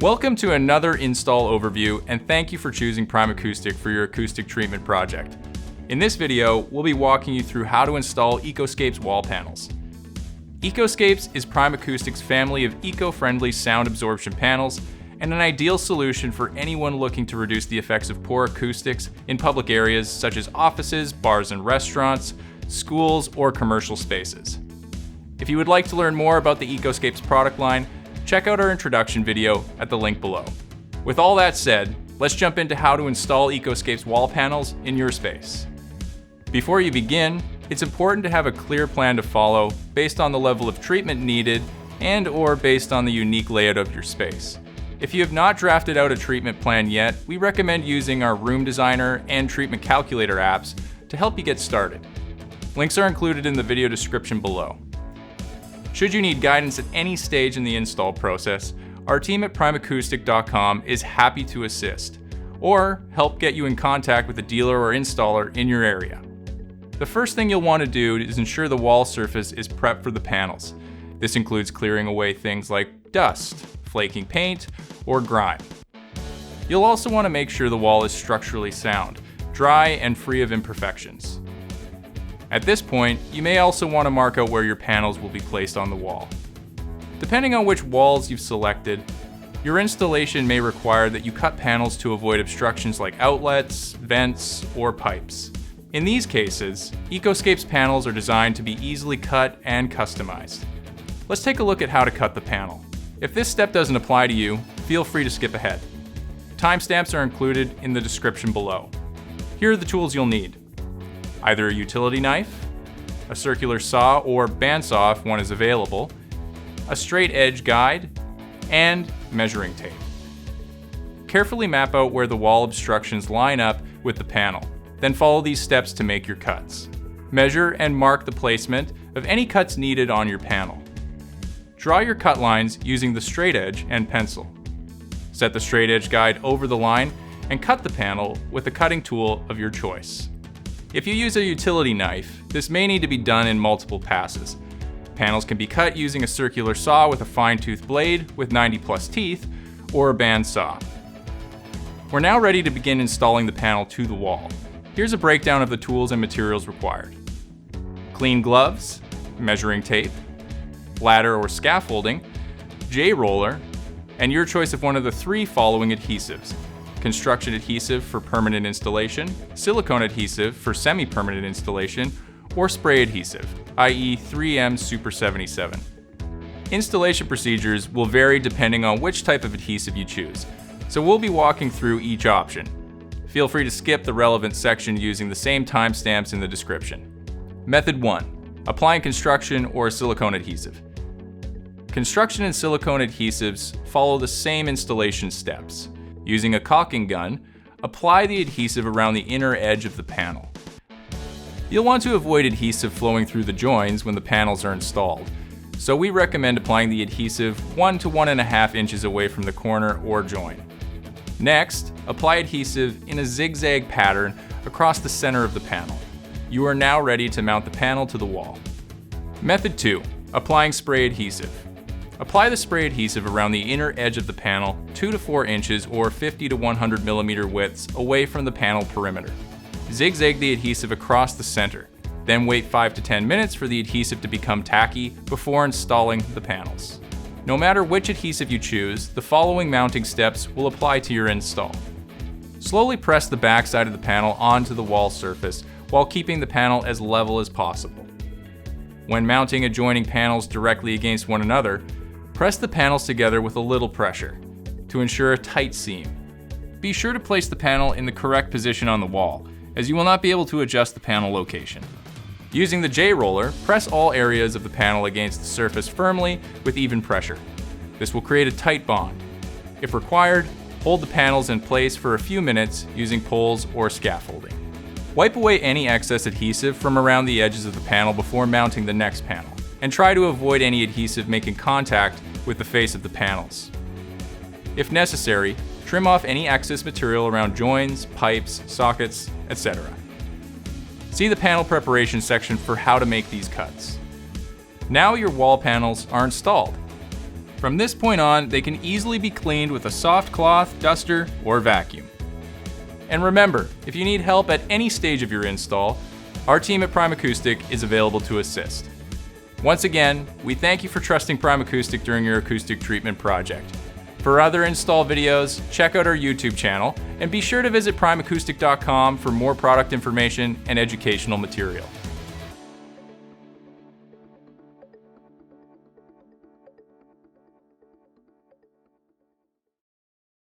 Welcome to another install overview, and thank you for choosing Prime Acoustic for your acoustic treatment project. In this video, we'll be walking you through how to install Ecoscapes wall panels. Ecoscapes is Prime Acoustic's family of eco-friendly sound absorption panels and an ideal solution for anyone looking to reduce the effects of poor acoustics in public areas such as offices, bars and restaurants, schools, or commercial spaces. If you would like to learn more about the Ecoscapes product line, check out our introduction video at the link below. With all that said, let's jump into how to install Ecoscapes wall panels in your space. Before you begin, it's important to have a clear plan to follow based on the level of treatment needed and/or based on the unique layout of your space. If you have not drafted out a treatment plan yet, we recommend using our Room Designer and Treatment Calculator apps to help you get started. Links are included in the video description below. Should you need guidance at any stage in the install process, our team at primeacoustic.com is happy to assist, or help get you in contact with a dealer or installer in your area. The first thing you'll want to do is ensure the wall surface is prepped for the panels. This includes clearing away things like dust, flaking paint, or grime. You'll also want to make sure the wall is structurally sound, dry, and free of imperfections. At this point, you may also want to mark out where your panels will be placed on the wall. Depending on which walls you've selected, your installation may require that you cut panels to avoid obstructions like outlets, vents, or pipes. In these cases, Ecoscapes panels are designed to be easily cut and customized. Let's take a look at how to cut the panel. If this step doesn't apply to you, feel free to skip ahead. Timestamps are included in the description below. Here are the tools you'll need. Either a utility knife, a circular saw or bandsaw if one is available, a straight edge guide, and measuring tape. Carefully map out where the wall obstructions line up with the panel, then follow these steps to make your cuts. Measure and mark the placement of any cuts needed on your panel. Draw your cut lines using the straight edge and pencil. Set the straight edge guide over the line and cut the panel with a cutting tool of your choice. If you use a utility knife, this may need to be done in multiple passes. Panels can be cut using a circular saw with a fine-tooth blade with 90+ teeth, or a band saw. We're now ready to begin installing the panel to the wall. Here's a breakdown of the tools and materials required. Clean gloves, measuring tape, ladder or scaffolding, J-roller, and your choice of one of the three following adhesives: construction adhesive for permanent installation, silicone adhesive for semi-permanent installation, or spray adhesive, i.e. 3M Super 77. Installation procedures will vary depending on which type of adhesive you choose, so we'll be walking through each option. Feel free to skip the relevant section using the same timestamps in the description. Method 1. Applying construction or silicone adhesive. Construction and silicone adhesives follow the same installation steps. Using a caulking gun, apply the adhesive around the inner edge of the panel. You'll want to avoid adhesive flowing through the joins when the panels are installed, so we recommend applying the adhesive 1 to 1.5 inches away from the corner or join. Next, apply adhesive in a zigzag pattern across the center of the panel. You are now ready to mount the panel to the wall. Method 2. Applying spray adhesive. Apply the spray adhesive around the inner edge of the panel 2 to 4 inches or 50 to 100 mm widths away from the panel perimeter. Zigzag the adhesive across the center, then wait 5 to 10 minutes for the adhesive to become tacky before installing the panels. No matter which adhesive you choose, the following mounting steps will apply to your install. Slowly press the back side of the panel onto the wall surface while keeping the panel as level as possible. When mounting adjoining panels directly against one another, press the panels together with a little pressure to ensure a tight seam. Be sure to place the panel in the correct position on the wall, as you will not be able to adjust the panel location. Using the J-roller, press all areas of the panel against the surface firmly with even pressure. This will create a tight bond. If required, hold the panels in place for a few minutes using poles or scaffolding. Wipe away any excess adhesive from around the edges of the panel before mounting the next panel, and try to avoid any adhesive making contact with the face of the panels. If necessary, trim off any excess material around joins, pipes, sockets, etc. See the panel preparation section for how to make these cuts. Now your wall panels are installed. From this point on, they can easily be cleaned with a soft cloth, duster, or vacuum. And remember, if you need help at any stage of your install, our team at Prime Acoustic is available to assist. Once again, we thank you for trusting Prime Acoustic during your acoustic treatment project. For other install videos, check out our YouTube channel, and be sure to visit primeacoustic.com for more product information and educational material.